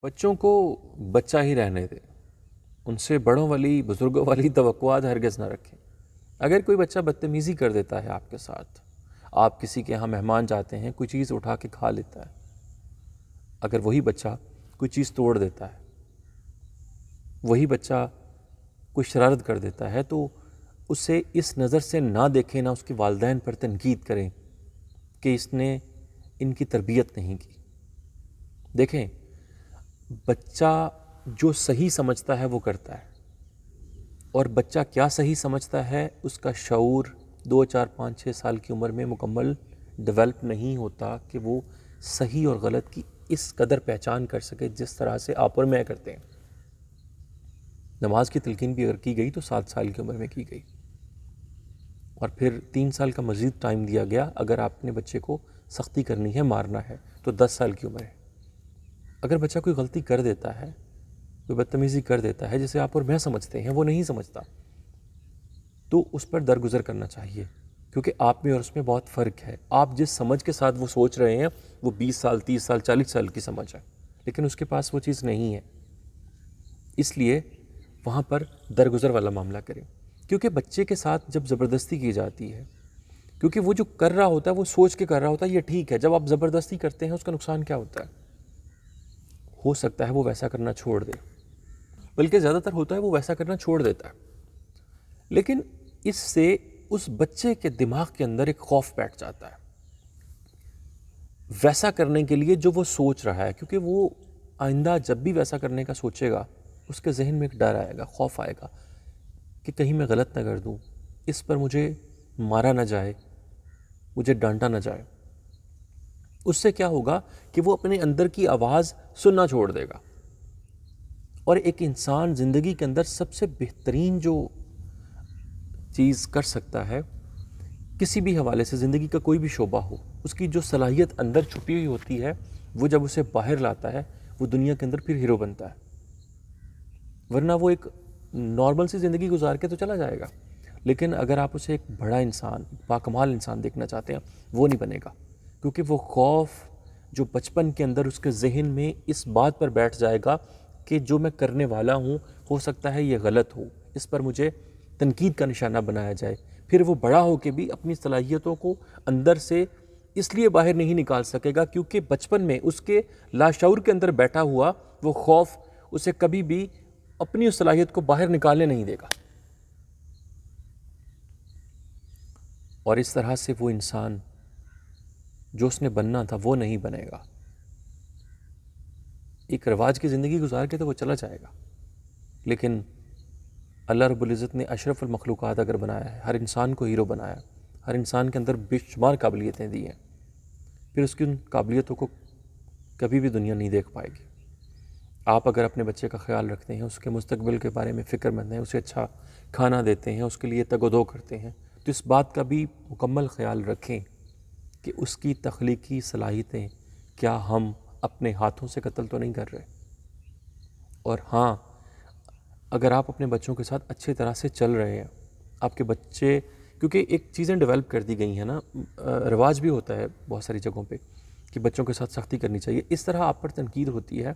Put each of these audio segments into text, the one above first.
بچوں کو بچہ ہی رہنے دیں، ان سے بڑوں والی بزرگوں والی توقعات ہرگز نہ رکھیں۔ اگر کوئی بچہ بدتمیزی کر دیتا ہے آپ کے ساتھ، آپ کسی کے ہاں مہمان جاتے ہیں، کوئی چیز اٹھا کے کھا لیتا ہے، اگر وہی بچہ کوئی چیز توڑ دیتا ہے، وہی بچہ کوئی شرارت کر دیتا ہے، تو اسے اس نظر سے نہ دیکھیں، نہ اس کے والدین پر تنقید کریں کہ اس نے ان کی تربیت نہیں کی۔ دیکھیں، بچہ جو صحیح سمجھتا ہے وہ کرتا ہے، اور بچہ کیا صحیح سمجھتا ہے اس کا شعور 2 4 5 6 سال کی عمر میں مکمل ڈیولپ نہیں ہوتا کہ وہ صحیح اور غلط کی اس قدر پہچان کر سکے جس طرح سے آپ اور میں کرتے ہیں۔ نماز کی تلقین بھی اگر کی گئی تو 7 سال کی عمر میں کی گئی، اور پھر 3 سال کا مزید ٹائم دیا گیا اگر آپ نے بچے کو سختی کرنی ہے، مارنا ہے، تو 10 سال کی عمر ہے۔ اگر بچہ کوئی غلطی کر دیتا ہے، کوئی بدتمیزی کر دیتا ہے جسے آپ اور میں سمجھتے ہیں وہ نہیں سمجھتا، تو اس پر درگزر کرنا چاہیے، کیونکہ آپ میں اور اس میں بہت فرق ہے۔ آپ جس سمجھ کے ساتھ وہ سوچ رہے ہیں وہ 20 سال 30 سال 40 سال کی سمجھ ہے، لیکن اس کے پاس وہ چیز نہیں ہے، اس لیے وہاں پر درگزر والا معاملہ کریں۔ کیونکہ بچے کے ساتھ جب زبردستی کی جاتی ہے، کیونکہ وہ جو کر رہا ہوتا ہے وہ سوچ کے کر رہا ہوتا ہے یہ ٹھیک ہے، جب آپ زبردستی کرتے ہیں اس کا نقصان کیا ہوتا ہے؟ ہو سکتا ہے وہ ویسا کرنا چھوڑ دے، بلکہ زیادہ تر ہوتا ہے وہ ویسا کرنا چھوڑ دیتا ہے، لیکن اس سے اس بچے کے دماغ کے اندر ایک خوف بیٹھ جاتا ہے ویسا کرنے کے لیے جو وہ سوچ رہا ہے، کیونکہ وہ آئندہ جب بھی ویسا کرنے کا سوچے گا اس کے ذہن میں ایک ڈر آئے گا، خوف آئے گا کہ کہیں میں غلط نہ کر دوں، اس پر مجھے مارا نہ جائے، مجھے ڈانٹا نہ جائے۔ اس سے کیا ہوگا کہ وہ اپنے اندر کی آواز سننا چھوڑ دے گا، اور ایک انسان زندگی کے اندر سب سے بہترین جو چیز کر سکتا ہے کسی بھی حوالے سے، زندگی کا کوئی بھی شعبہ ہو، اس کی جو صلاحیت اندر چھپی ہوئی ہوتی ہے وہ جب اسے باہر لاتا ہے وہ دنیا کے اندر پھر ہیرو بنتا ہے، ورنہ وہ ایک نارمل سی زندگی گزار کے تو چلا جائے گا، لیکن اگر آپ اسے ایک بڑا انسان، باکمال انسان دیکھنا چاہتے ہیں وہ نہیں بنے گا، کیونکہ وہ خوف جو بچپن کے اندر اس کے ذہن میں اس بات پر بیٹھ جائے گا کہ جو میں کرنے والا ہوں ہو سکتا ہے یہ غلط ہو، اس پر مجھے تنقید کا نشانہ بنایا جائے، پھر وہ بڑا ہو کے بھی اپنی صلاحیتوں کو اندر سے اس لیے باہر نہیں نکال سکے گا کیونکہ بچپن میں اس کے لاشعور کے اندر بیٹھا ہوا وہ خوف اسے کبھی بھی اپنی اس صلاحیت کو باہر نکالنے نہیں دے گا، اور اس طرح سے وہ انسان جو اس نے بننا تھا وہ نہیں بنے گا، ایک رواج کی زندگی گزار کے تو وہ چلا جائے گا۔ لیکن اللہ رب العزت نے اشرف المخلوقات اگر بنایا ہے، ہر انسان کو ہیرو بنایا، ہر انسان کے اندر بے شمار قابلیتیں دی ہیں، پھر اس کی ان قابلیتوں کو کبھی بھی دنیا نہیں دیکھ پائے گی۔ آپ اگر اپنے بچے کا خیال رکھتے ہیں، اس کے مستقبل کے بارے میں فکر مند ہیں، اسے اچھا کھانا دیتے ہیں، اس کے لیے تگ و دو کرتے ہیں، تو اس بات کا بھی مکمل خیال رکھیں کہ اس کی تخلیقی صلاحیتیں کیا ہم اپنے ہاتھوں سے قتل تو نہیں کر رہے۔ اور ہاں، اگر آپ اپنے بچوں کے ساتھ اچھے طرح سے چل رہے ہیں، آپ کے بچے، کیونکہ ایک چیزیں ڈیولپ کر دی گئی ہیں نا، رواج بھی ہوتا ہے بہت ساری جگہوں پہ کہ بچوں کے ساتھ سختی کرنی چاہیے، اس طرح آپ پر تنقید ہوتی ہے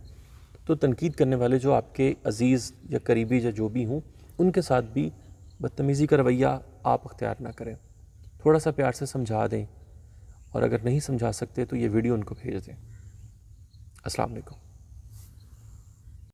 تو تنقید کرنے والے جو آپ کے عزیز یا قریبی یا جو بھی ہوں ان کے ساتھ بھی بدتمیزی کا رویہ آپ اختیار نہ کریں، تھوڑا سا پیار سے سمجھا دیں، اور اگر نہیں سمجھا سکتے تو یہ ویڈیو ان کو بھیج دیں۔ السلام علیکم۔